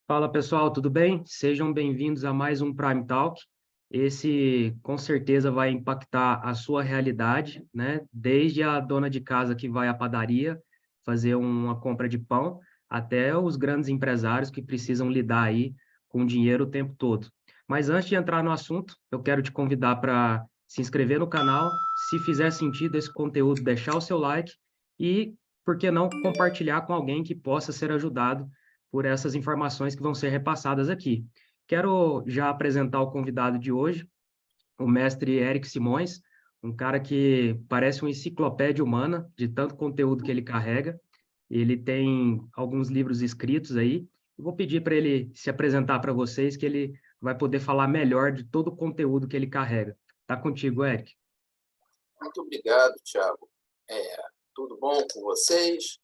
Fala pessoal, tudo bem? Sejam bem-vindos a mais um Prime Talk. Esse com certeza vai impactar a sua realidade, né? Desde a dona de casa que vai à padaria fazer uma compra de pão, até os grandes empresários que precisam lidar aí com dinheiro o tempo todo. Mas antes de entrar no assunto, eu quero te convidar para se inscrever no canal, se fizer sentido esse conteúdo, deixar o seu like e, por que não, compartilhar com alguém que possa ser ajudado por essas informações que vão ser repassadas aqui. Quero já apresentar o convidado de hoje, o mestre Eric Simões, um cara que parece uma enciclopédia humana de tanto conteúdo que ele carrega. Ele tem alguns livros escritos aí. Eu vou pedir para ele se apresentar para vocês, que ele vai poder falar melhor de todo o conteúdo que ele carrega. Tá contigo, Eric. Muito obrigado, Thiago. Tudo bom com vocês?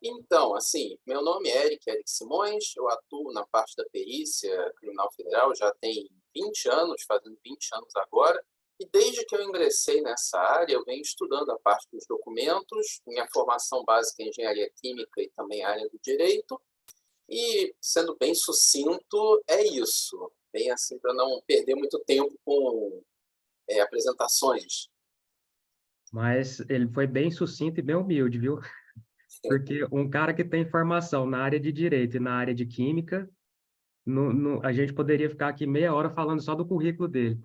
Então, assim, meu nome é Eric Simões, eu atuo na parte da perícia criminal federal, já tem 20 anos, fazendo 20 anos agora, e desde que eu ingressei nessa área, eu venho estudando a parte dos documentos, minha formação básica é engenharia química e também a área do direito, e, sendo bem sucinto, é isso, bem assim, para não perder muito tempo com apresentações. Mas ele foi bem sucinto e bem humilde, viu? Porque um cara que tem formação na área de direito e na área de química, a gente poderia ficar aqui meia hora falando só do currículo dele.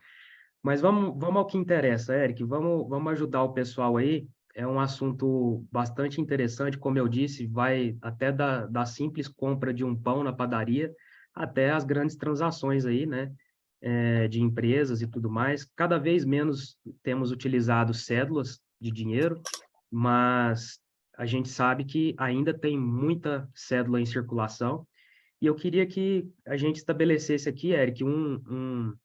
Mas vamos ao que interessa, Eric. Vamos ajudar o pessoal aí. É um assunto bastante interessante, como eu disse, vai até da simples compra de um pão na padaria até as grandes transações aí, né? De empresas e tudo mais. Cada vez menos temos utilizado cédulas de dinheiro, mas a gente sabe que ainda tem muita cédula em circulação. E eu queria que a gente estabelecesse aqui, Eric, um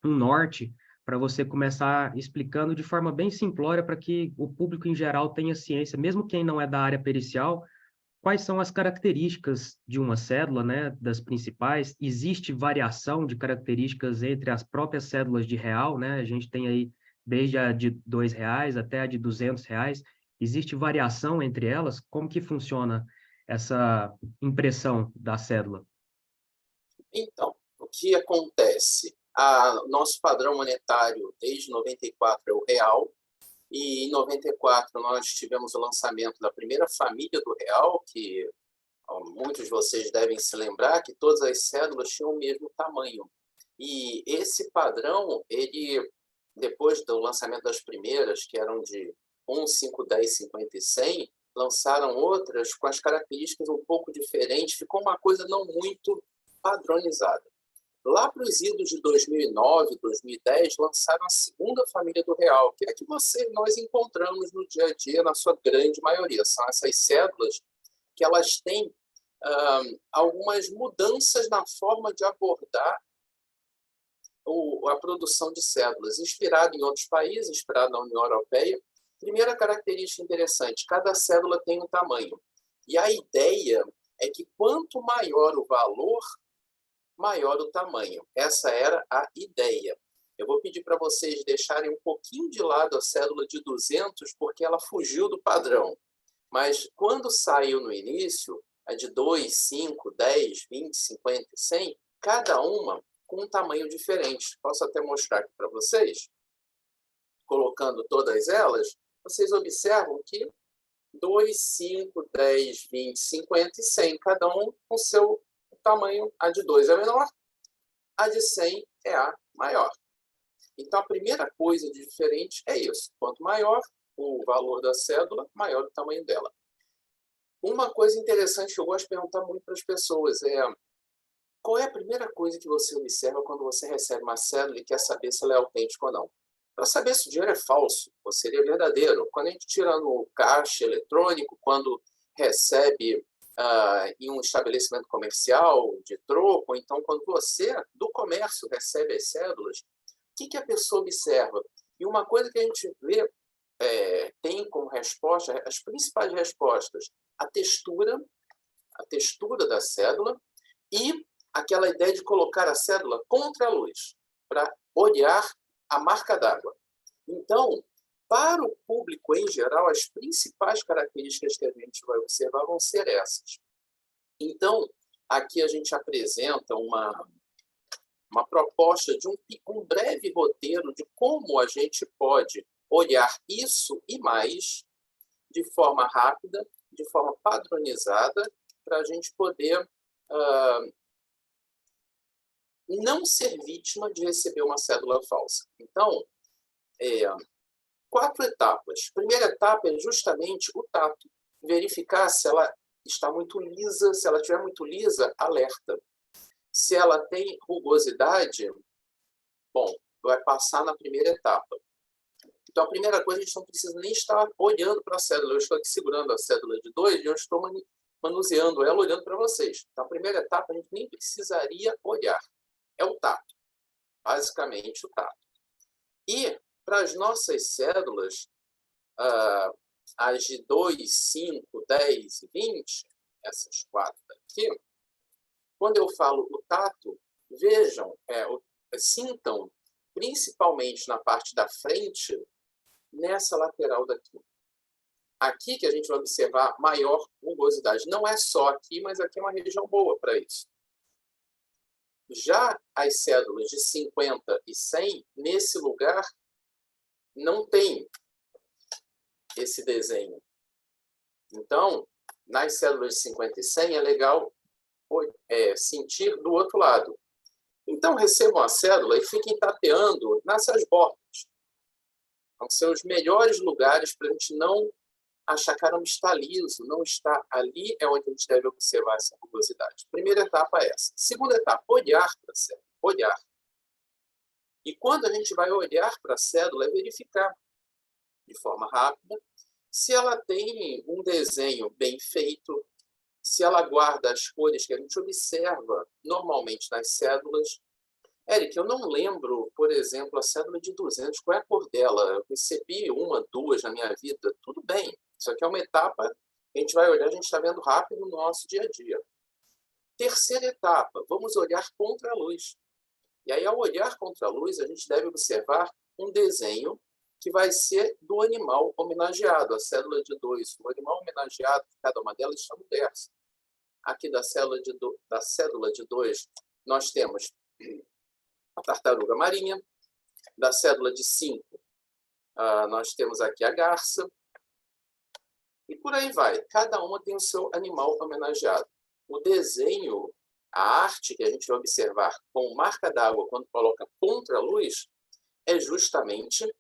norte para você começar explicando de forma bem simplória para que o público em geral tenha ciência, mesmo quem não é da área pericial, quais são as características de uma cédula, né, das principais? Existe variação de características entre as próprias cédulas de real, né? A gente tem aí desde a de R$ 2 até a de R$ 200. Existe variação entre elas? Como que funciona essa impressão da cédula? Então, o que acontece? Nosso padrão monetário desde 94 é o real, e em 94 nós tivemos o lançamento da primeira família do real, que muitos de vocês devem se lembrar que todas as cédulas tinham o mesmo tamanho. E esse padrão, ele, depois do lançamento das primeiras, que eram de 1, 5, 10, 50 e 100, lançaram outras com as características um pouco diferentes, ficou uma coisa não muito padronizada. Lá para os idos de 2009, 2010, lançaram a segunda família do real, que é a que nós encontramos no dia a dia, na sua grande maioria. São essas cédulas que elas têm algumas mudanças na forma de abordar a produção de cédulas, inspirado em outros países, inspirado na União Europeia. Primeira característica interessante, cada cédula tem um tamanho. E a ideia é que quanto maior o valor, maior o tamanho. Essa era a ideia. Eu vou pedir para vocês deixarem um pouquinho de lado a cédula de 200, porque ela fugiu do padrão. Mas quando saiu no início, a de 2, 5, 10, 20, 50 e 100, cada uma com um tamanho diferente. Posso até mostrar aqui para vocês? Colocando todas elas, vocês observam que 2, 5, 10, 20, 50 e 100, cada um com seu tamanho. A de 2 é menor, a de 100 é a maior. Então, a primeira coisa de diferente é isso. Quanto maior o valor da cédula, maior o tamanho dela. Uma coisa interessante que eu gosto de perguntar muito para as pessoas é: qual é a primeira coisa que você observa quando você recebe uma cédula e quer saber se ela é autêntica ou não? Para saber se o dinheiro é falso ou se ele é verdadeiro. Quando a gente tira no caixa eletrônico, quando recebe em um estabelecimento comercial de troco, ou então quando você, do comércio, recebe as cédulas, o que a pessoa observa? E uma coisa que a gente vê, tem como resposta, as principais respostas, a textura da cédula e aquela ideia de colocar a cédula contra a luz, para olhar a marca d'água. Então, para o público em geral, as principais características que a gente vai observar vão ser essas. Então, Aqui a gente apresenta uma proposta de um breve roteiro de como a gente pode olhar isso e mais de forma rápida, de forma padronizada, para a gente poder não ser vítima de receber uma cédula falsa. Então, 4 etapas. Primeira etapa é justamente o tato. Verificar se ela está muito lisa. Se ela estiver muito lisa, alerta. Se ela tem rugosidade, bom, vai passar na primeira etapa. Então, a primeira coisa, a gente não precisa nem estar olhando para a cédula. Eu estou aqui segurando a cédula de 2 e eu estou manuseando ela, olhando para vocês. Então, a primeira etapa, a gente nem precisaria olhar. É o tato. Basicamente, o tato. E, para as nossas cédulas, as de 2, 5, 10 e 20, essas 4 aqui, quando eu falo o tato, vejam, sintam, principalmente na parte da frente, nessa lateral daqui. Aqui que a gente vai observar maior rugosidade. Não é só aqui, mas aqui é uma região boa para isso. Já as cédulas de 50 e 100, nesse lugar, não tem esse desenho. Então, nas cédulas de 50 e 100, é legal sentir do outro lado. Então, recebam a cédula e fiquem tateando nessas bordas. Vão ser os melhores lugares para a gente não achar que não está liso, não está ali, é onde a gente deve observar essa rugosidade. Primeira etapa é essa. Segunda etapa, olhar para a cédula. Olhar. E quando a gente vai olhar para a cédula, é verificar de forma rápida se ela tem um desenho bem feito, se ela guarda as cores que a gente observa normalmente nas cédulas. Eric, eu não lembro, por exemplo, a cédula de 200, qual é a cor dela? Eu recebi 1, 2 na minha vida, tudo bem. Isso aqui é uma etapa que a gente vai olhar, a gente está vendo rápido no nosso dia a dia. Terceira etapa, vamos olhar contra a luz. E aí, ao olhar contra a luz, a gente deve observar um desenho que vai ser do animal homenageado, a cédula de 2. O animal homenageado, cada uma delas está no verso. Aqui da cédula de 2, nós temos a tartaruga marinha. Da cédula de 5, nós temos aqui a garça. E por aí vai. Cada uma tem o seu animal homenageado. O desenho, a arte que a gente vai observar com marca d'água quando coloca contra a luz, é justamente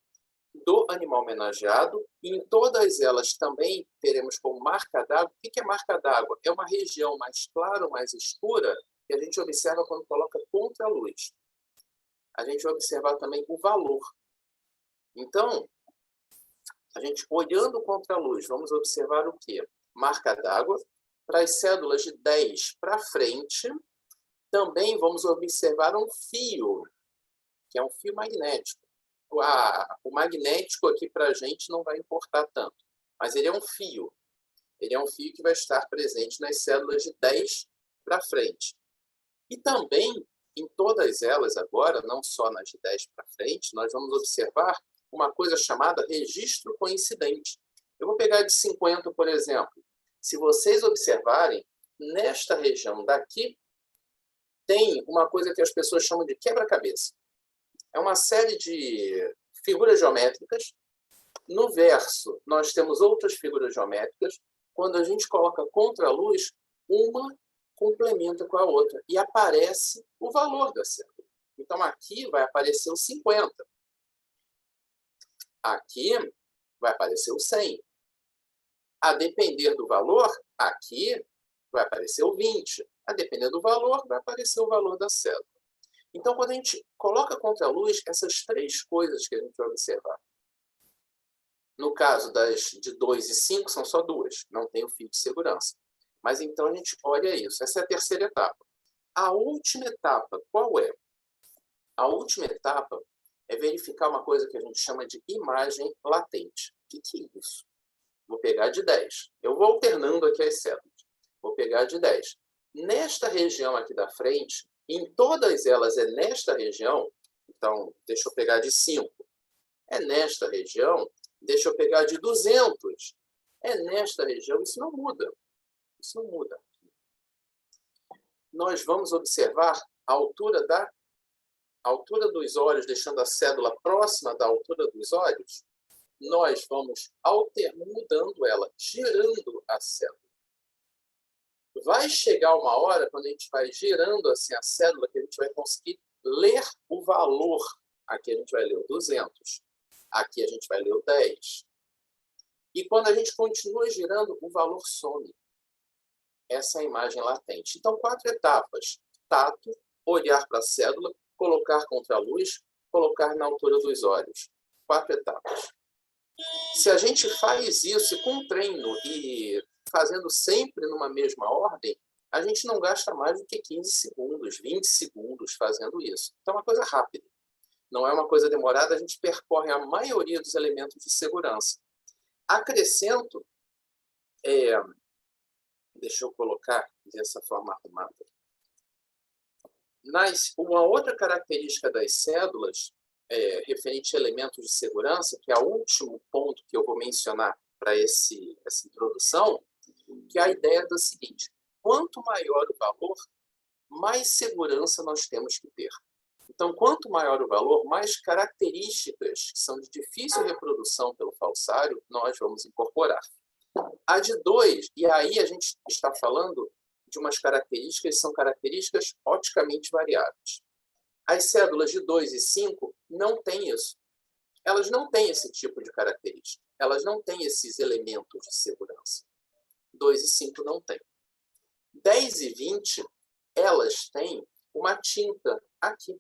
do animal homenageado. E em todas elas também teremos como marca d'água. O que é marca d'água? É uma região mais clara ou mais escura que a gente observa quando coloca contra a luz. A gente vai observar também o valor. Então, a gente olhando contra a luz, vamos observar o quê? Marca d'água. Para as cédulas de 10 para frente, também vamos observar um fio, que é um fio magnético. O magnético aqui para a gente não vai importar tanto, mas ele é um fio. Ele é um fio que vai estar presente nas cédulas de 10 para frente. E também, em todas elas agora, não só nas de 10 para frente, nós vamos observar uma coisa chamada registro coincidente. Eu vou pegar de 50, por exemplo. Se vocês observarem, nesta região daqui, tem uma coisa que as pessoas chamam de quebra-cabeça. É uma série de figuras geométricas. No verso, nós temos outras figuras geométricas. Quando a gente coloca contra a luz, uma complementa com a outra e aparece o valor da cédula. Então, aqui vai aparecer o 50. Aqui vai aparecer o 100. A depender do valor, aqui vai aparecer o 20. A depender do valor, vai aparecer o valor da cédula. Então, quando a gente coloca contra a luz, essas 3 coisas que a gente vai observar. No caso das de 2 e 5, são só 2. Não tem o fio de segurança. Mas então a gente olha isso. Essa é a terceira etapa. A última etapa, qual é? A última etapa é verificar uma coisa que a gente chama de imagem latente. O que é isso? Vou pegar de 10. Eu vou alternando aqui as células. Vou pegar de 10. Nesta região aqui da frente, em todas elas é nesta região, então, deixa eu pegar de 5. É nesta região. Deixa eu pegar de 200. É nesta região. Isso não muda. Isso não muda. nós vamos observar a altura dos olhos, deixando a cédula próxima da altura dos olhos, nós vamos mudando ela, girando a cédula. Vai chegar uma hora, quando a gente vai girando assim a cédula, que a gente vai conseguir ler o valor. Aqui a gente vai ler o 200. Aqui a gente vai ler o 10. E quando a gente continua girando, o valor some. Essa é a imagem latente. Então, 4 etapas. Tato, olhar para a cédula, colocar contra a luz, colocar na altura dos olhos. 4 etapas. Se a gente faz isso com treino e fazendo sempre numa mesma ordem, a gente não gasta mais do que 15 segundos, 20 segundos fazendo isso. Então, é uma coisa rápida. Não é uma coisa demorada, a gente percorre a maioria dos elementos de segurança. Acrescento, deixa eu colocar dessa forma arrumada. Uma outra característica das cédulas, referente a elementos de segurança, que é o último ponto que eu vou mencionar para essa introdução, que é a ideia do seguinte: quanto maior o valor, mais segurança nós temos que ter. Então, quanto maior o valor, mais características que são de difícil reprodução pelo falsário nós vamos incorporar. A de 2, e aí a gente está falando de umas características que são características oticamente variáveis. As cédulas de 2 e 5 não têm isso. Elas não têm esse tipo de característica. Elas não têm esses elementos de segurança. 2 e 5 não têm. 10 e 20, elas têm uma tinta aqui,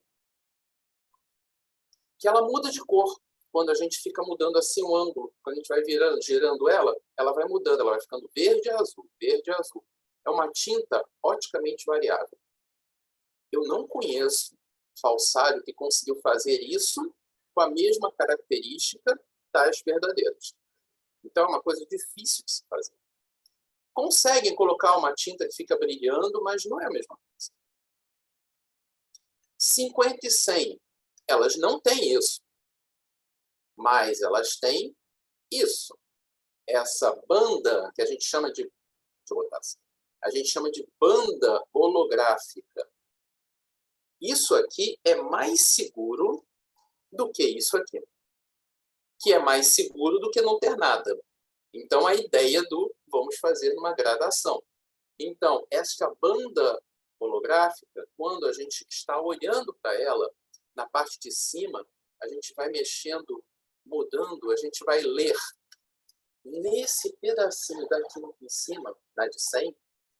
que ela muda de cor. Quando a gente fica mudando assim o ângulo, quando a gente vai girando ela, ela vai mudando, ela vai ficando verde e azul, verde e azul. É uma tinta oticamente variável. Eu não conheço falsário que conseguiu fazer isso com a mesma característica das verdadeiras. Então, é uma coisa difícil de se fazer. Conseguem colocar uma tinta que fica brilhando, mas não é a mesma coisa. 50 e 100, elas não têm isso, mas elas têm isso. Essa banda que a gente chama de, deixa eu botar assim, a gente chama de banda holográfica. Isso aqui é mais seguro do que isso aqui, que é mais seguro do que não ter nada. Então, a ideia do vamos fazer uma gradação. Então, esta banda holográfica, quando a gente está olhando para ela, na parte de cima, a gente vai mexendo, mudando, a gente vai ler. Nesse pedacinho daqui em cima, da de 100,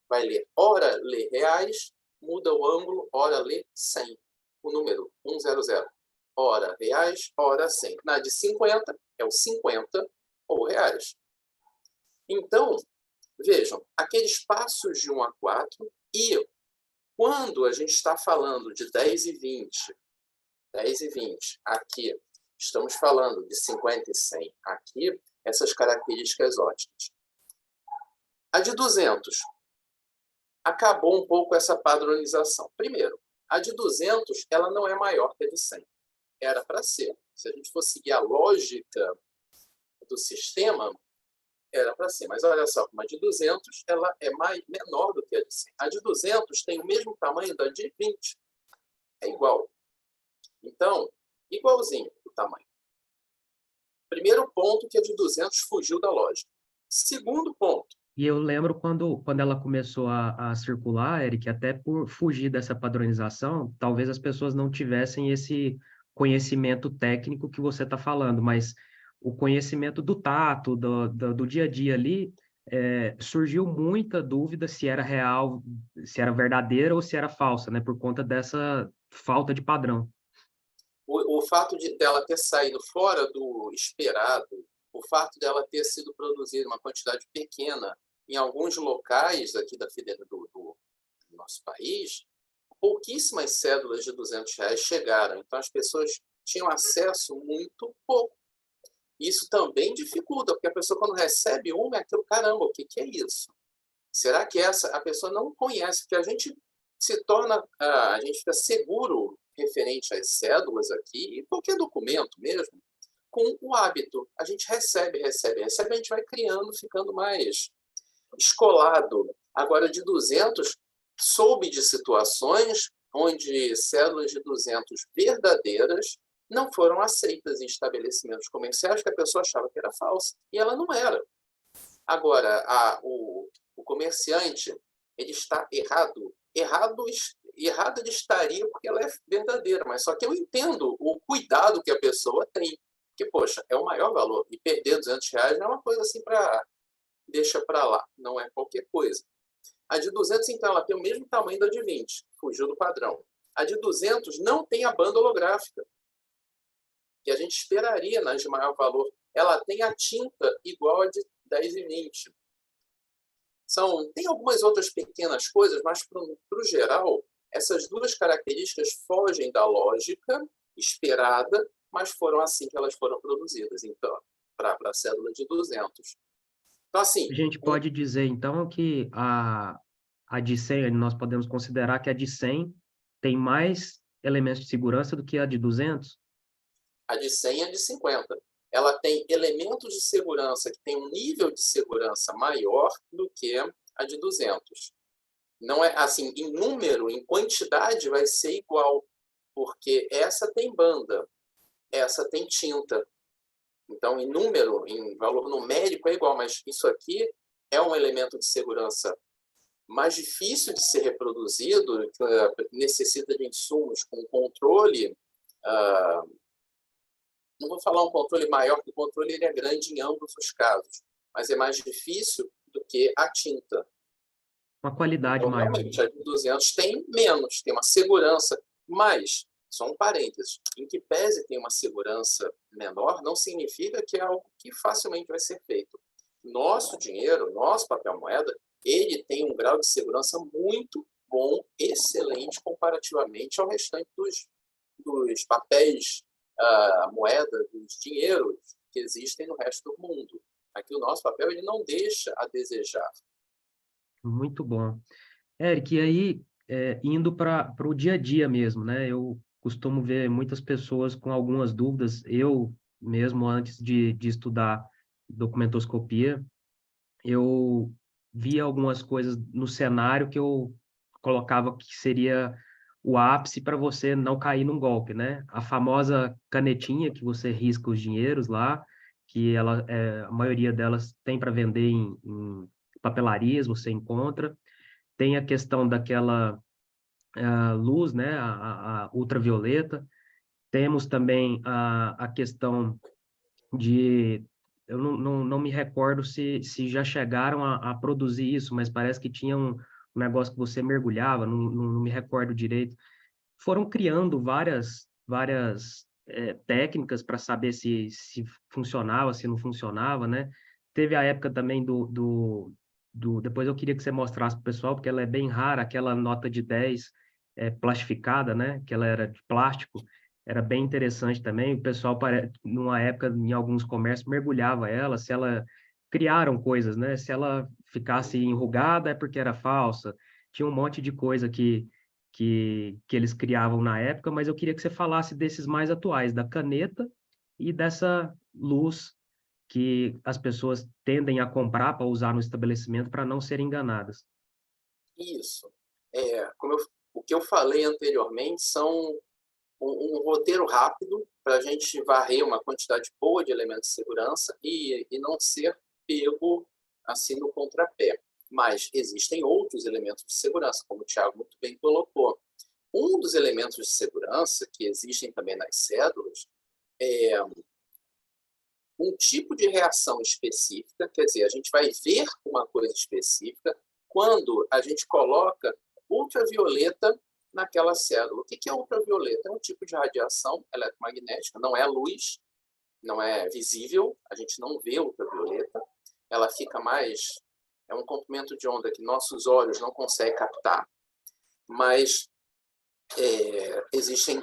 vai ler, ora lê reais, muda o ângulo, ora lê 100, o número 100. Ora reais, ora 100. Na de 50, é o 50 ou reais. Então, vejam, aqueles passos de 1 a 4, e quando a gente está falando de 10 e 20, aqui, estamos falando de 50 e 100, aqui, essas características óticas. A de 200, acabou um pouco essa padronização. Primeiro, a de 200, ela não é maior que a de 100. Era para ser. Se a gente for seguir a lógica do sistema, era para ser. Mas olha só, uma de 200, ela é menor do que a de 100. A de 200 tem o mesmo tamanho da de 20. É igual. Então, igualzinho o tamanho. Primeiro ponto, que a de 200 fugiu da lógica. Segundo ponto. E eu lembro quando ela começou a circular, Eric, até por fugir dessa padronização, talvez as pessoas não tivessem esse conhecimento técnico que você está falando, mas o conhecimento do tato, do dia a dia ali, surgiu muita dúvida se era real, se era verdadeira ou se era falsa, né? Por conta dessa falta de padrão. O fato dela ter saído fora do esperado, o fato dela ter sido produzida uma quantidade pequena em alguns locais aqui do nosso país, pouquíssimas cédulas de R$200 chegaram. Então, as pessoas tinham acesso muito pouco. Isso também dificulta, porque a pessoa, quando recebe uma, é aquilo, caramba, o que é isso? Será que a pessoa não conhece? Porque a gente a gente fica seguro referente às cédulas aqui, e qualquer documento mesmo, com o hábito. A gente recebe, a gente vai criando, ficando mais escolado. Agora, de 200, soube de situações onde cédulas de 200 verdadeiras não foram aceitas em estabelecimentos comerciais que a pessoa achava que era falsa, e ela não era. Agora, o comerciante, ele está errado. Errado ele estaria porque ela é verdadeira, mas só que eu entendo o cuidado que a pessoa tem, que, poxa, é o maior valor, e perder R$ 200 não é uma coisa assim para deixa para lá, não é qualquer coisa. A de 200, então, ela tem o mesmo tamanho da de 20, fugiu do padrão. A de 200 não tem a banda holográfica, que a gente esperaria nas de maior valor. Ela tem a tinta igual a de 10 e 20. Tem algumas outras pequenas coisas, mas, para o geral, essas duas características fogem da lógica esperada, mas foram assim que elas foram produzidas, então, para a cédula de 200. Então, assim... A gente pode dizer, então, que a de 100, nós podemos considerar que a de 100 tem mais elementos de segurança do que a de 200? A de 100 e a de 50. Ela tem elementos de segurança que tem um nível de segurança maior do que a de 200. Não é assim, em número, em quantidade, vai ser igual, porque essa tem banda, essa tem tinta. Então, em número, em valor numérico é igual, mas isso aqui é um elemento de segurança mais difícil de ser reproduzido, que necessita de insumos com controle. Não vou falar um controle maior, porque o controle ele é grande em ambos os casos, mas é mais difícil do que a tinta. Uma qualidade Então, maior. realmente, a de 200 tem menos, tem uma segurança, mas, só um parênteses, em que pese tem uma segurança menor, não significa que é algo que facilmente vai ser feito. Nosso dinheiro, nosso papel moeda, ele tem um grau de segurança muito bom, excelente, comparativamente ao restante dos papéis, moeda, dos dinheiros que existem no resto do mundo. Aqui o nosso papel ele não deixa a desejar. Muito bom. Eric, e aí, indo para o dia a dia mesmo, né? Eu costumo ver muitas pessoas com algumas dúvidas. Eu mesmo, antes de estudar documentoscopia, eu via algumas coisas no cenário que eu colocava que seria o ápice para você não cair num golpe, né? A famosa canetinha que você risca os dinheiros lá, que a maioria delas tem para vender em papelarias, você encontra. Tem a questão daquela luz, né, a ultravioleta. Temos também a questão de... Eu não me recordo se já chegaram a produzir isso, mas parece que tinha um negócio que você mergulhava, não me recordo direito. Foram criando várias técnicas para saber se funcionava, se não funcionava, né? Teve a época também depois eu queria que você mostrasse para o pessoal, porque ela é bem rara, aquela nota de 10 plastificada, né? Que ela era de plástico, era bem interessante também. O pessoal, numa época, em alguns comércios, mergulhava ela, se ela... Criaram coisas, né? Se ela ficasse enrugada é porque era falsa. Tinha um monte de coisa que eles criavam na época, mas eu queria que você falasse desses mais atuais, da caneta e dessa luz que as pessoas tendem a comprar para usar no estabelecimento para não serem enganadas. Isso. O que eu falei anteriormente são um roteiro rápido para a gente varrer uma quantidade boa de elementos de segurança e não ser pego assim no contrapé. Mas existem outros elementos de segurança, como o Thiago muito bem colocou. Um dos elementos de segurança que existem também nas cédulas é um tipo de reação específica, quer dizer, a gente vai ver uma coisa específica quando a gente coloca ultravioleta naquela célula. O que é ultravioleta? É um tipo de radiação eletromagnética, não é luz, não é visível, a gente não vê ultravioleta, ela fica mais... É um comprimento de onda que nossos olhos não conseguem captar, mas existem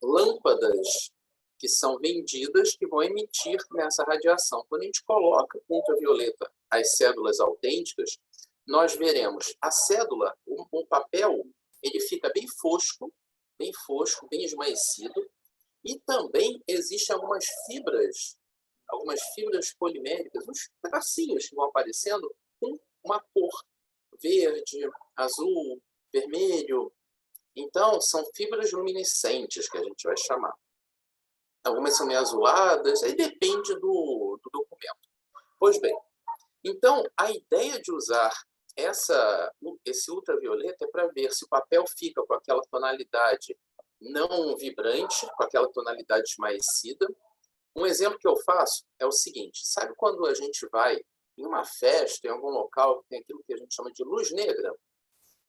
lâmpadas que são vendidas que vão emitir nessa radiação. Quando a gente coloca ultravioleta as cédulas autênticas, nós veremos a cédula, o papel, ele fica bem fosco, bem esmaecido, e também existem algumas fibras poliméricas, uns tracinhos que vão aparecendo com uma cor verde, azul, vermelho. Então, são fibras luminescentes que a gente vai chamar. Algumas são meio azuladas, aí depende do documento. Pois bem, então, a ideia de usar esse ultravioleta é para ver se o papel fica com aquela tonalidade não vibrante, com aquela tonalidade esmaecida. Um exemplo que eu faço é o seguinte: sabe quando a gente vai em uma festa, em algum local que tem aquilo que a gente chama de luz negra?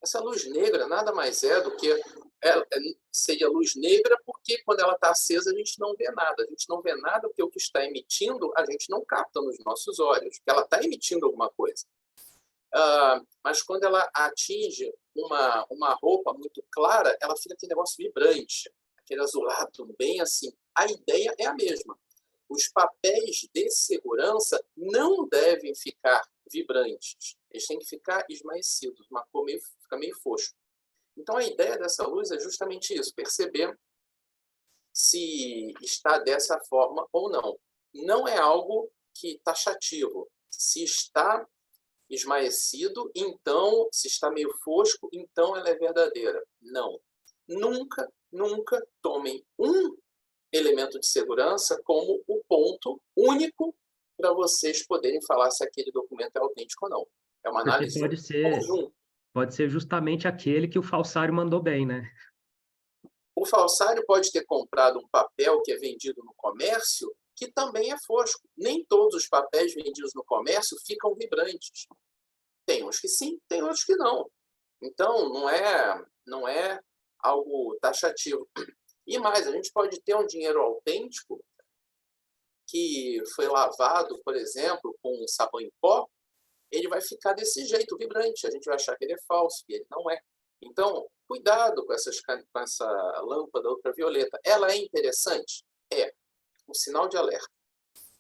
Essa luz negra nada mais é do que seria luz negra porque quando ela está acesa a gente não vê nada. A gente não vê nada porque o que está emitindo a gente não capta nos nossos olhos, porque ela está emitindo alguma coisa. Mas quando ela atinge uma roupa muito clara, ela fica aquele negócio vibrante, aquele azulado, bem assim. A ideia é a mesma. Os papéis de segurança não devem ficar vibrantes. Eles têm que ficar esmaecidos, uma cor fica meio fosco. Então, a ideia dessa luz é justamente isso, perceber se está dessa forma ou não. Não é algo que taxativo. Se está esmaecido, então, se está meio fosco, então ela é verdadeira. Não. Nunca, nunca tomem um elemento de segurança como o ponto único para vocês poderem falar se aquele documento é autêntico ou não. É uma Porque análise conjunta. pode ser justamente aquele que o falsário mandou bem, né? O falsário pode ter comprado um papel que é vendido no comércio, que também é fosco. Nem todos os papéis vendidos no comércio ficam vibrantes. Tem uns que sim, tem outros que não. Então, não é algo taxativo. E mais, a gente pode ter um dinheiro autêntico que foi lavado, por exemplo, com um sabão em pó, ele vai ficar desse jeito, vibrante. A gente vai achar que ele é falso, e ele não é. Então, cuidado com essa lâmpada ultravioleta. Ela é interessante? É. Um sinal de alerta.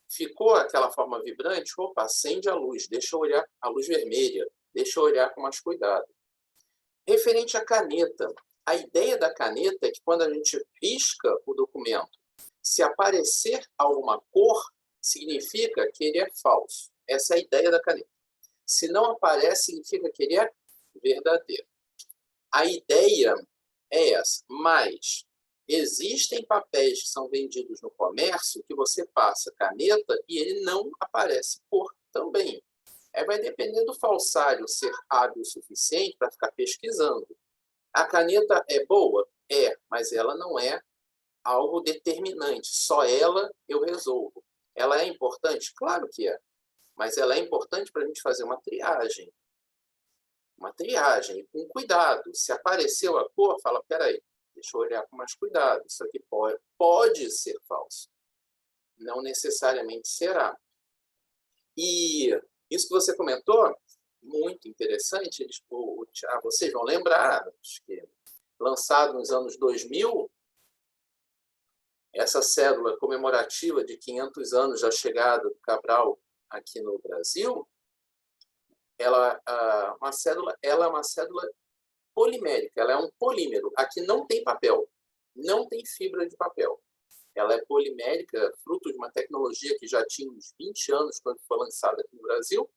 Ficou aquela forma vibrante? Opa, acende a luz, deixa eu olhar a luz vermelha, deixa eu olhar com mais cuidado. Referente à caneta, a ideia da caneta é que quando a gente risca o documento, se aparecer alguma cor, significa que ele é falso. Essa é a ideia da caneta. Se não aparece, significa que ele é verdadeiro. A ideia é essa, mas existem papéis que são vendidos no comércio que você passa caneta e ele não aparece cor também. Vai depender do falsário ser hábil o suficiente para ficar pesquisando. A caneta é boa? É, mas ela não é algo determinante. Só ela eu resolvo. Ela é importante? Claro que é. Mas ela é importante para a gente fazer uma triagem. Uma triagem, com cuidado. Se apareceu a cor, fala, peraí, deixa eu olhar com mais cuidado. Isso aqui pode ser falso. Não necessariamente será. E isso que você comentou, muito interessante. Vocês vão lembrar, acho que lançado nos anos 2000, essa cédula comemorativa de 500 anos da chegada do Cabral aqui no Brasil, ela é uma cédula polimérica, ela é um polímero. Aqui não tem papel, não tem fibra de papel. Ela é polimérica, fruto de uma tecnologia que já tinha uns 20 anos quando foi lançada aqui no Brasil.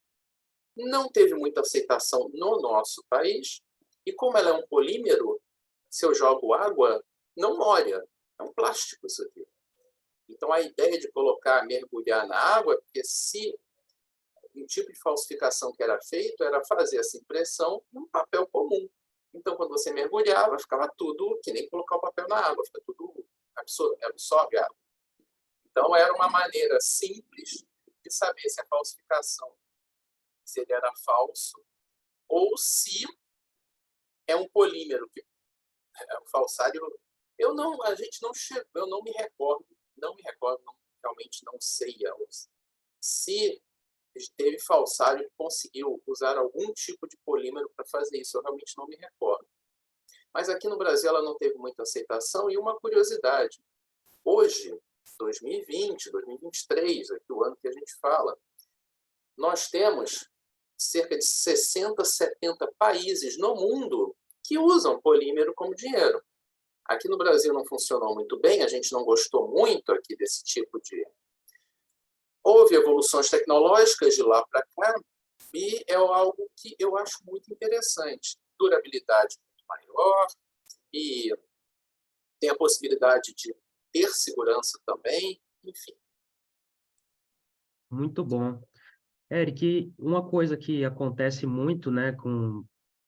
Não teve muita aceitação no nosso país. E como ela é um polímero, se eu jogo água, não molha. É um plástico isso aqui. Então, a ideia de mergulhar na água, porque se um tipo de falsificação que era feito era fazer essa impressão em um papel comum. Então, quando você mergulhava, ficava tudo, que nem colocar o papel na água, fica tudo absorve água. Então, era uma maneira simples de saber se a falsificação, se ele era falso, ou se é um polímero, que o falsário. Eu não me recordo, realmente não sei se teve falsário que conseguiu usar algum tipo de polímero para fazer isso, eu realmente não me recordo. Mas aqui no Brasil ela não teve muita aceitação. E uma curiosidade, hoje, 2020, 2023, aqui o ano que a gente fala, nós temos cerca de 60, 70 países no mundo que usam polímero como dinheiro. Aqui no Brasil não funcionou muito bem, a gente não gostou muito aqui desse tipo de... Houve evoluções tecnológicas de lá para cá, e é algo que eu acho muito interessante. Durabilidade maior e tem a possibilidade de ter segurança também, enfim. Muito bom. Eric, uma coisa que acontece muito, né,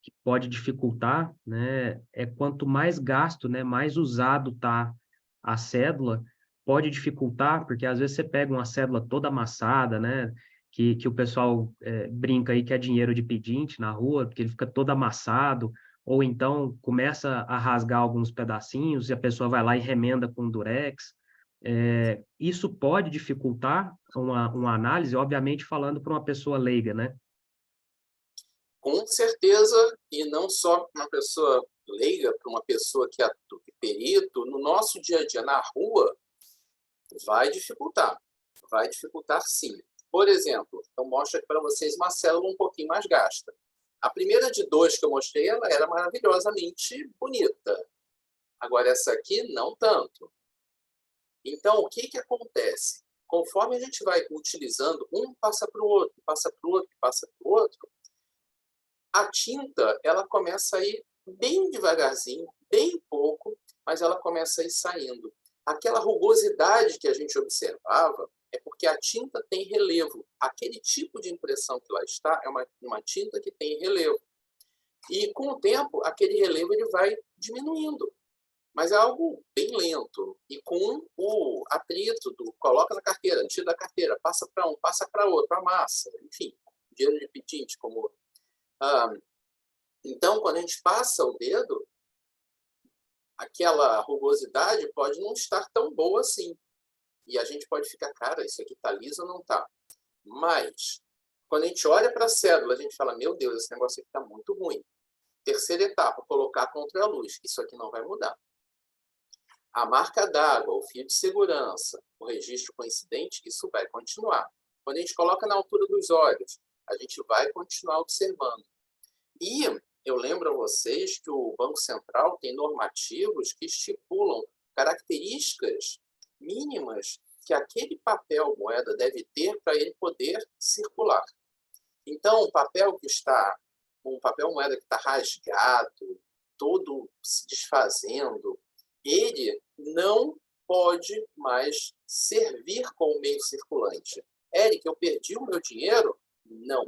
que pode dificultar, né, é quanto mais gasto, né, mais usado tá a cédula, pode dificultar, porque às vezes você pega uma cédula toda amassada, né, que o pessoal brinca aí que é dinheiro de pedinte na rua, porque ele fica todo amassado, ou então começa a rasgar alguns pedacinhos e a pessoa vai lá e remenda com durex. Isso pode dificultar uma análise, obviamente falando para uma pessoa leiga, né? Com certeza, e não só para uma pessoa leiga, para uma pessoa que atua, que perito, no nosso dia a dia, na rua, vai dificultar sim. Por exemplo, eu mostro aqui para vocês uma célula um pouquinho mais gasta. A primeira de 2 que eu mostrei, ela era maravilhosamente bonita. Agora, essa aqui, não tanto. Então, o que acontece? Conforme a gente vai utilizando, um passa para o outro, passa para o outro, passa para o outro, a tinta ela começa a ir bem devagarzinho, bem pouco, mas ela começa a ir saindo. Aquela rugosidade que a gente observava é porque a tinta tem relevo. Aquele tipo de impressão que lá está é uma tinta que tem relevo. E com o tempo, aquele relevo ele vai diminuindo. Mas é algo bem lento. E com o atrito do coloca na carteira, tira da carteira, passa para um, passa para outro, amassa, enfim, dinheiro de pedinte, como... então, quando a gente passa o dedo, aquela rugosidade pode não estar tão boa assim. E a gente pode ficar, cara, isso aqui está liso ou não está? Mas, quando a gente olha para a cédula, a gente fala, meu Deus, esse negócio aqui está muito ruim. Terceira etapa, colocar contra a luz. Isso aqui não vai mudar. A marca d'água, o fio de segurança, o registro coincidente, isso vai continuar. Quando a gente coloca na altura dos olhos, a gente vai continuar observando. E eu lembro a vocês que o Banco Central tem normativos que estipulam características mínimas que aquele papel moeda deve ter para ele poder circular. Então, um papel moeda que está rasgado, todo se desfazendo, ele não pode mais servir como meio circulante. Eric, eu perdi o meu dinheiro? Não.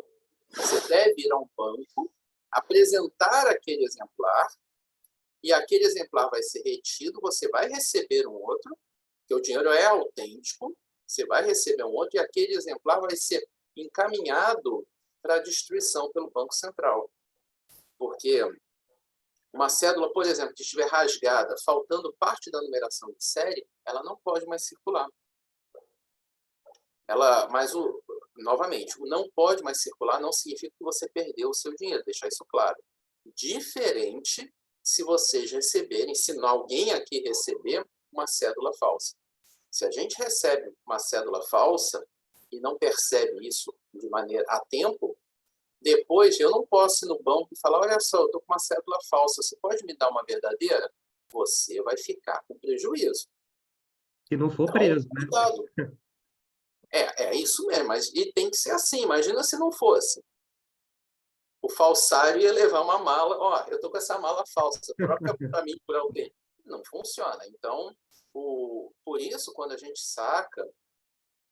Você deve ir a um banco, apresentar aquele exemplar, e aquele exemplar vai ser retido, você vai receber um outro, porque o dinheiro é autêntico, você vai receber um outro, e aquele exemplar vai ser encaminhado para a destruição pelo Banco Central. Porque uma cédula, por exemplo, que estiver rasgada, faltando parte da numeração de série, ela não pode mais circular. Novamente, o não pode mais circular não significa que você perdeu o seu dinheiro, deixar isso claro. Diferente se vocês receberem, se alguém aqui receber uma cédula falsa. Se a gente recebe uma cédula falsa e não percebe isso de maneira a tempo, depois eu não posso ir no banco e falar, olha só, eu estou com uma cédula falsa, você pode me dar uma verdadeira? Você vai ficar com prejuízo. Se não for Então, preso, né? cuidado. É isso mesmo, mas e tem que ser assim. Imagina se não fosse. O falsário ia levar uma mala, ó, eu estou com essa mala falsa, troca para mim por alguém. Não funciona. Então, por isso, quando a gente saca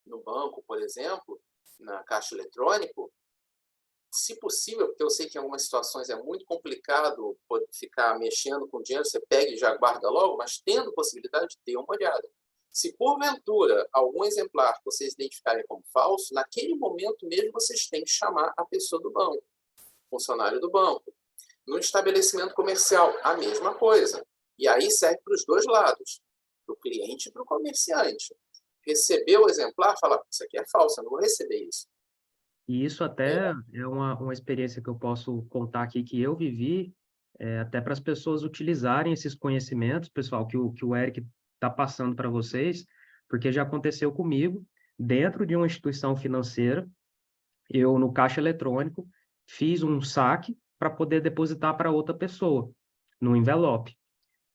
no banco, por exemplo, na caixa eletrônico, se possível, porque eu sei que em algumas situações é muito complicado ficar mexendo com dinheiro, você pega e já guarda logo, mas tendo possibilidade, dê uma olhada. Se porventura algum exemplar vocês identificarem como falso, naquele momento mesmo vocês têm que chamar a pessoa do banco, funcionário do banco. No estabelecimento comercial, a mesma coisa. E aí serve para os dois lados, para o cliente e para o comerciante. Recebeu o exemplar, fala, isso aqui é falso, eu não vou receber isso. E isso até é uma experiência que eu posso contar aqui que eu vivi, até para as pessoas utilizarem esses conhecimentos, pessoal, que o Eric está passando para vocês, porque já aconteceu comigo, dentro de uma instituição financeira, eu, no caixa eletrônico, fiz um saque para poder depositar para outra pessoa, no envelope.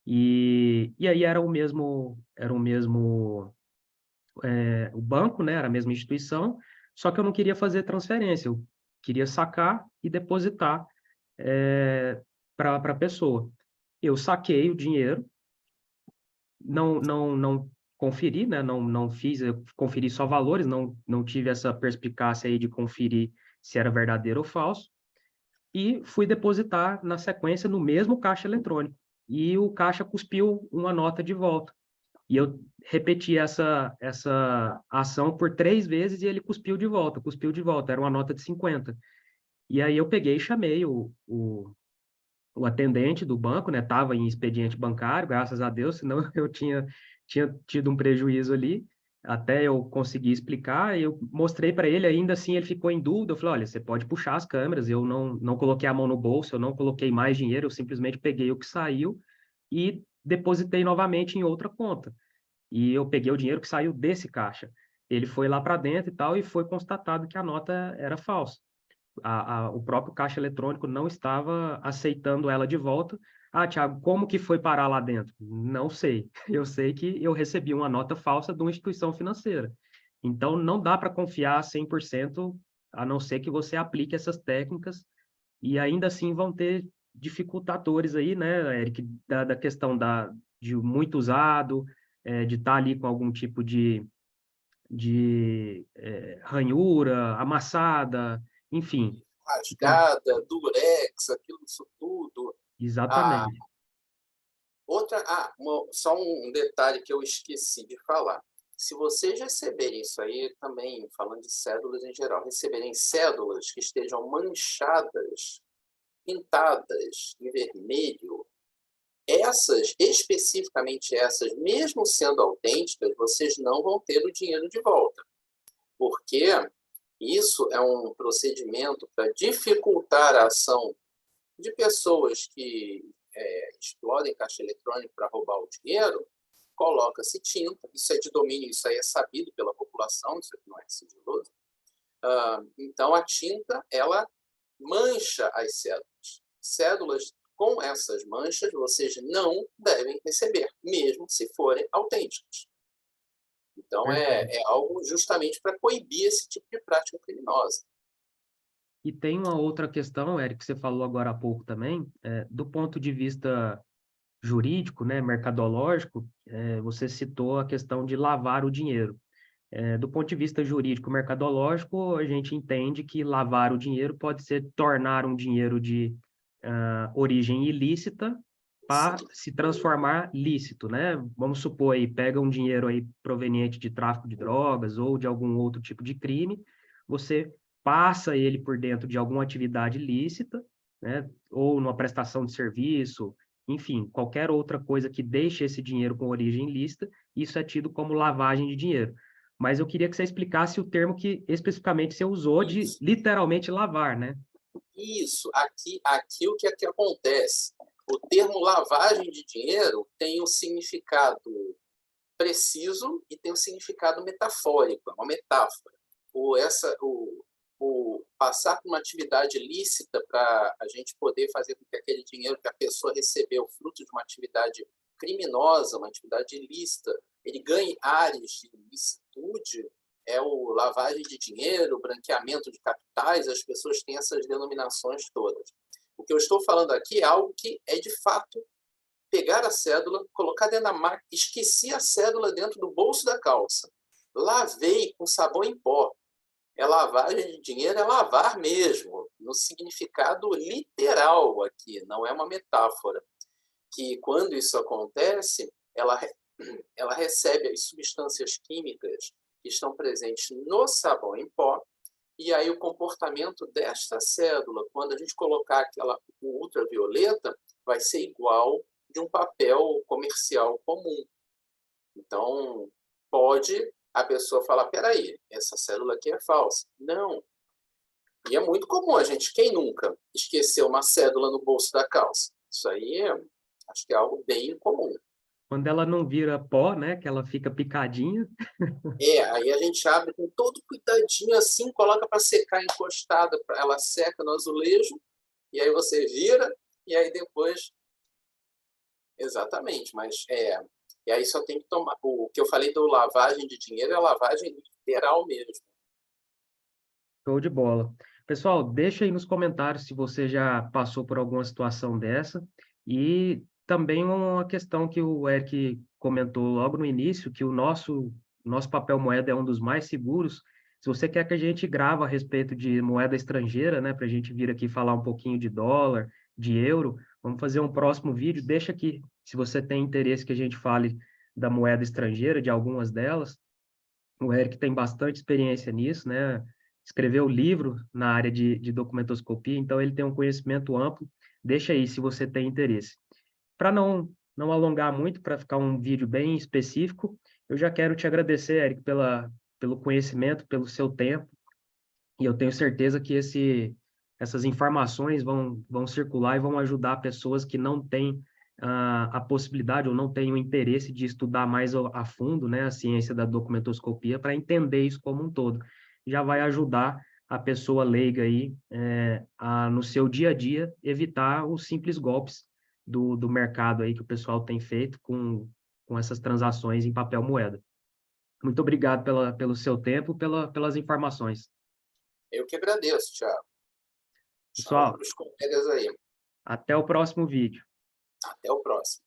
E aí era o mesmo o banco, né? Era a mesma instituição, só que eu não queria fazer transferência, eu queria sacar e depositar para a pessoa. Eu saquei o dinheiro, não conferi, né? Não fiz, eu conferi só valores, não tive essa perspicácia aí de conferir se era verdadeiro ou falso, e fui depositar na sequência no mesmo caixa eletrônico. E o caixa cuspiu uma nota de volta. E eu repeti essa ação por 3 vezes e ele cuspiu de volta, cuspiu de volta. Era uma nota de 50. E aí eu peguei e chamei o atendente do banco, né? Estava em expediente bancário, graças a Deus, senão eu tinha tido um prejuízo ali, até eu conseguir explicar, e eu mostrei para ele, ainda assim ele ficou em dúvida, eu falei, olha, você pode puxar as câmeras, eu não coloquei a mão no bolso, eu não coloquei mais dinheiro, eu simplesmente peguei o que saiu e depositei novamente em outra conta. E eu peguei o dinheiro que saiu desse caixa. Ele foi lá para dentro e tal, e foi constatado que a nota era falsa. O próprio caixa eletrônico não estava aceitando ela de volta. Ah, Thiago, como que foi parar lá dentro? Não sei. Eu sei que eu recebi uma nota falsa de uma instituição financeira. Então, não dá para confiar 100%, a não ser que você aplique essas técnicas, e ainda assim vão ter dificultadores aí, né, Eric, da questão de muito usado, de estar ali com algum tipo de ranhura, amassada, enfim. Então, Rasgada, durex, aquilo, isso tudo. Ah, exatamente. só um detalhe que eu esqueci de falar. Se vocês receberem isso aí, também falando de cédulas em geral, receberem cédulas que estejam manchadas, pintadas em vermelho, essas, especificamente essas, mesmo sendo autênticas, vocês não vão ter o dinheiro de volta, porque isso é um procedimento para dificultar a ação de pessoas que explodem caixa eletrônica para roubar o dinheiro. Coloca-se tinta, isso é de domínio, isso aí é sabido pela população, isso aqui não é sigiloso. Então, a tinta, ela mancha as cédulas. Cédulas com essas manchas vocês não devem receber, mesmo se forem autênticas. Então, Perfeito. é algo justamente para coibir esse tipo de prática criminosa. E tem uma outra questão, Eric, que você falou agora há pouco também, do ponto de vista jurídico, né, mercadológico, você citou a questão de lavar o dinheiro. Do ponto de vista jurídico mercadológico, a gente entende que lavar o dinheiro pode ser tornar um dinheiro de origem ilícita para Sim. se transformar lícito, né? Vamos supor aí, pega um dinheiro aí proveniente de tráfico de drogas ou de algum outro tipo de crime, você passa ele por dentro de alguma atividade lícita, né? Ou numa prestação de serviço, enfim, qualquer outra coisa que deixe esse dinheiro com origem lícita, isso é tido como lavagem de dinheiro. Mas eu queria que você explicasse o termo que especificamente você usou de Isso. literalmente lavar, né? Isso. Aqui o que é que acontece? O termo lavagem de dinheiro tem um significado preciso e tem um significado metafórico, é uma metáfora. O passar por uma atividade lícita para a gente poder fazer com que aquele dinheiro que a pessoa recebeu, fruto de uma atividade criminosa, uma atividade ilícita, ele ganhe áreas de ilicitude, é o lavagem de dinheiro, branqueamento de capitais, as pessoas têm essas denominações todas. O que eu estou falando aqui é algo que é, de fato, pegar a cédula, colocar dentro da máquina, esqueci a cédula dentro do bolso da calça, lavei com sabão em pó. É lavagem de dinheiro, é lavar mesmo, no significado literal aqui, não é uma metáfora. Que quando isso acontece, ela recebe as substâncias químicas que estão presentes no sabão em pó, e aí o comportamento desta cédula, quando a gente colocar o ultravioleta, vai ser igual de um papel comercial comum. Então, pode a pessoa falar, peraí, essa cédula aqui é falsa. Não. E é muito comum a gente, quem nunca esqueceu uma cédula no bolso da calça? Isso aí, acho que é algo bem comum. Quando ela não vira pó, né, que ela fica picadinha. Aí a gente abre com todo cuidadinho assim, coloca para secar encostada, ela seca no azulejo, e aí você vira, e aí depois... Exatamente, mas e aí só tem que tomar... O que eu falei do lavagem de dinheiro é lavagem literal mesmo. Show de bola. Pessoal, deixa aí nos comentários se você já passou por alguma situação dessa, e também uma questão que o Eric comentou logo no início, que o nosso papel moeda é um dos mais seguros. Se você quer que a gente grava a respeito de moeda estrangeira, né, para a gente vir aqui falar um pouquinho de dólar, de euro, vamos fazer um próximo vídeo. Deixa aqui, se você tem interesse que a gente fale da moeda estrangeira, de algumas delas. O Eric tem bastante experiência nisso, né? Escreveu livro na área de documentoscopia, então ele tem um conhecimento amplo. Deixa aí se você tem interesse. Para não alongar muito, para ficar um vídeo bem específico, eu já quero te agradecer, Eric, pelo conhecimento, pelo seu tempo, e eu tenho certeza que essas informações vão circular e vão ajudar pessoas que não têm a possibilidade ou não têm o interesse de estudar mais a fundo, né, a ciência da documentoscopia para entender isso como um todo. Já vai ajudar a pessoa leiga aí no seu dia a dia evitar os simples golpes do mercado aí que o pessoal tem feito com essas transações em papel moeda. Muito obrigado pelo seu tempo, pelas informações. Eu que agradeço, Thiago. Tchau Pessoal, para os colegas aí. até o próximo vídeo. Até o próximo.